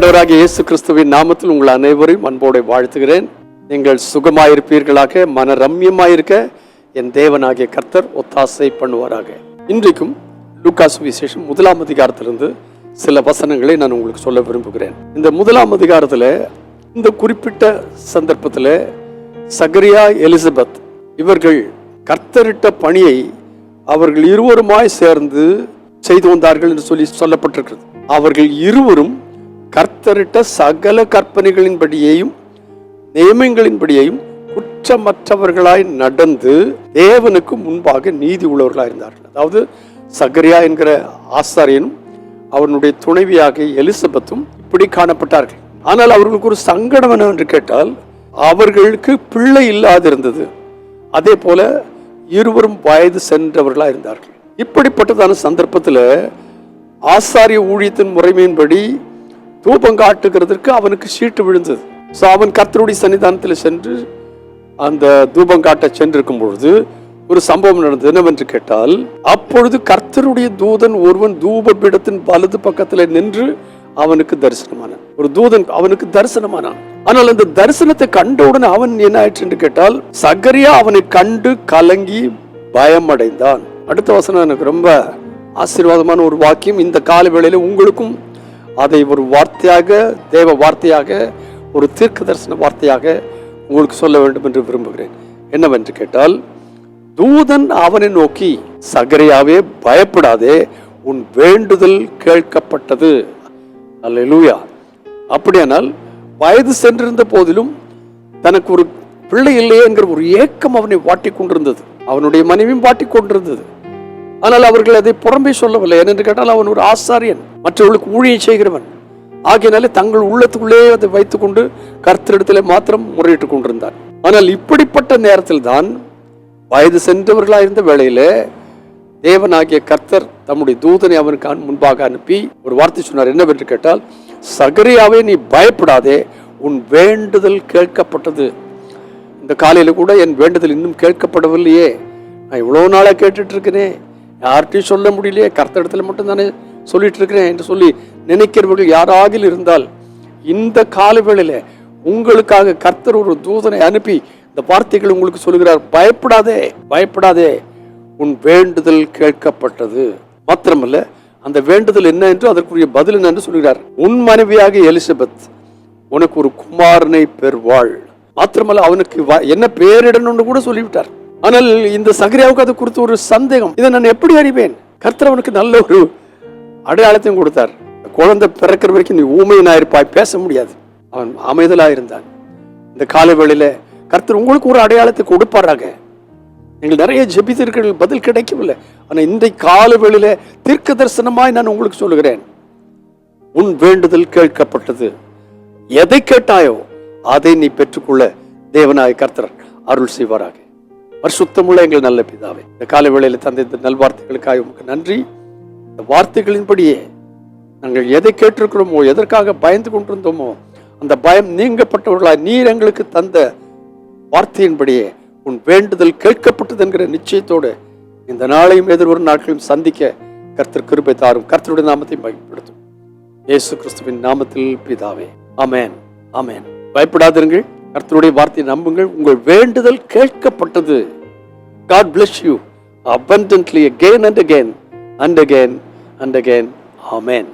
ஆண்டவராகிய இயேசு கிறிஸ்துவின் நாமத்தில் உங்கள் அனைவரையும் அன்போடு வாழ்த்துகிறேன். நீங்கள் சுகமாயிருப்பீர்களாக, மன ரம்யமாயிருக்க என் தேவனாகிய கர்த்தர் ஒத்தாசை பண்ணுவாராக. இன்றைக்கும் லூக்கா சுவிசேஷம் 1ஆம் அதிகாரத்திலிருந்து சில வசனங்களை நான் உங்களுக்கு சொல்ல விரும்புகிறேன். இந்த 1ஆம் அதிகாரத்தில் இந்த குறிப்பிட்ட சந்தர்ப்பத்தில் சகரியா, எலிசபெத் இவர்கள் கர்த்தரிட்ட பணியை அவர்கள் இருவருமாய் சேர்ந்து செய்து வந்தார்கள் என்று சொல்லப்பட்டிருக்கிறது. அவர்கள் இருவரும் கர்த்தரிட்ட சகல கற்பனைகளின்படியையும் நியமங்களின்படியையும் குற்றமற்றவர்களாய் நடந்து தேவனுக்கு முன்பாக நீதி உள்ளவர்களாக இருந்தார்கள். அதாவது சகரியா என்கிற ஆசாரியனும் அவனுடைய துணைவியாக எலிசபெத்தும் இப்படி காணப்பட்டார்கள். ஆனால் அவர்களுக்கு ஒரு சங்கடம் என்னவென்று கேட்டால், அவர்களுக்கு பிள்ளை இல்லாதிருந்தது. அதே போல இருவரும் வயது சென்றவர்களாக இருந்தார்கள். இப்படிப்பட்டதான சந்தர்ப்பத்தில் ஆசாரிய ஊழியத்தின் முறைமையின்படி தூபம் காட்டுகிறதற்கு அவனுக்கு சீட்டு விழுந்தது. ஸோ அவன் கர்த்தருடைய சன்னிதானத்தில் சென்று அந்த தூபம் காட்ட சென்றிருக்கும் பொழுது ஒரு சம்பவம் நடந்தது. என்னவென்று கேட்டால், அப்பொழுது கர்த்தருடைய தூதன் ஒருவன் தூப பீடத்தின் வலது பக்கத்தில் நின்று அவனுக்கு தரிசனமானான். ஒரு தூதன் அவனுக்கு தரிசனமானான். ஆனால் அந்த தரிசனத்தை கண்டவுடன் அவன் என்ன ஆயிற்று என்று கேட்டால், சகரியா அவனை கண்டு கலங்கி பயமடைந்தான். அடுத்த வசனம் எனக்கு ரொம்ப ஆசீர்வாதமான ஒரு வாக்கியம். இந்த கால வேளையில உங்களுக்கும் அதை ஒரு வார்த்தையாக, தேவ வார்த்தையாக, ஒரு தீர்க்க தரிசன வார்த்தையாக உங்களுக்கு சொல்ல வேண்டும் என்று விரும்புகிறேன். என்னவென்று கேட்டால், தூதன் அவனை நோக்கி, சகரியாவே பயப்படாதே, உன் வேண்டுதல் கேட்கப்பட்டது. அல்லேலூயா. அப்படியானால் வயது சென்றிருந்த போதிலும் தனக்கு ஒரு பிள்ளை இல்லையே என்கிற ஒரு ஏக்கம் அவனை வாட்டிக் கொண்டிருந்தது. அவனுடைய மனைவியும் வாட்டிக் கொண்டிருந்தது. ஆனால் அவர்கள் அதை புறம்பே சொல்லவில்லை. ஏனென்று கேட்டால் அவன் ஒரு ஆசாரியன், மற்றவர்களுக்கு ஊழியம் செய்கிறவன் ஆகியனாலே தங்கள் உள்ளத்துக்குள்ளே அதை வைத்துக் கொண்டு கர்த்தரிடத்திலே மாத்திரம் முறையிட்டுக் கொண்டிருந்தான். ஆனால் இப்படிப்பட்ட நேரத்தில் தான் வயது சென்றவர்களாயிருந்த வேளையிலே தேவனாகிய கர்த்தர் தம்முடைய தூதனை அவனுக்கு முன்பாக அனுப்பி ஒரு வார்த்தை சொன்னார். என்னவென்று கேட்டால், சகரியாவே நீ பயப்படாதே, உன் வேண்டுதல் கேட்கப்பட்டது. இந்த காலையில கூட என் வேண்டுதல் இன்னும் கேட்கப்படவில்லையே, நான் இவ்வளவு நாளா கேட்டுட்டு இருக்கிறேன், யார்கிட்டையும் சொல்ல முடியலையே, கர்த்தரிடத்துல மட்டும் தானே சொல்லிட்டு இருக்கிறேன் என்று சொல்லி நினைக்கிறவர்கள் யாராக இருந்தால், இந்த காலவேளையில உங்களுக்காக கர்த்தர் ஒரு தூதனை அனுப்பி இந்த வார்த்தைகள் உங்களுக்கு சொல்லுகிறார். பயப்படாதே, பயப்படாதே, உன் வேண்டுதல் கேட்கப்பட்டது. மாத்திரமல்ல, அந்த வேண்டுதல் என்ன என்று அதற்குரிய பதில் என்ன என்று சொல்கிறார். உன் மனைவியாக எலிசபெத் உனக்கு ஒரு குமாரனை பெறுவாள். மாத்திரமல்ல, அவனுக்கு என்ன பெயரிடணும்னு கூட சொல்லிவிட்டார். ஆனால் இந்த சகரியாவுக்கு அது குறித்து ஒரு சந்தேகம். இதை நான் எப்படி அறிவேன்? கர்த்தர் அவனுக்கு நல்ல ஒரு அடையாளத்தையும் கொடுத்தார். குழந்தை பிறக்கிற வரைக்கும் நீ ஊமையனாயிருப்பாய், பேச முடியாது. அவன் அமைதலாயிருந்தான். இந்த கால வேளையில கர்த்தர் உங்களுக்கு ஒரு அடையாளத்தை கொடுப்பாராக. நீங்கள் நிறைய ஜெபித்தீர்கள், பதில் கிடைக்கவில்லை. ஆனா இந்த கால வேளையில தீர்க்க தரிசனமாய் நான் உங்களுக்கு சொல்லுகிறேன், உன் வேண்டுதல் கேட்கப்பட்டது. எதை கேட்டாயோ அதை நீ பெற்றுக்கொள்ள தேவனாய் கர்த்தர் அருள் செய்வாராக. பரிசுத்தமுள்ள எங்கள் நல்ல பிதாவே, இந்த கால வேளையில தந்த இந்த நல்வார்த்தைகளுக்காக உமக்கு நன்றி. இந்த வார்த்தைகளின்படியே நாங்கள் எதை கேட்டிருக்கிறோமோ, எதற்காக பயந்து கொண்டிருந்தோமோ, அந்த பயம் நீங்கப்பட்டவர்களாய் நீர் எங்களுக்கு தந்த வார்த்தையின்படியே உன் வேண்டுதல் கேட்கப்பட்டது என்கிற நிச்சயத்தோடு இந்த நாளையும் எதிர்வரும் நாட்களையும் சந்திக்க கர்த்தர் கிருபை தாரும். கர்த்தருடைய நாமத்தை மகிமைப்படுத்தும். இயேசு கிறிஸ்துவின் நாமத்தில் பிதாவே, ஆமென், ஆமென். பயப்படாதிருங்கள், கர்த்தருடைய வார்த்தையை நம்புங்கள், உங்கள் வேண்டுதல் கேட்கப்பட்டது. God bless you abundantly again and again and again and again. Amen.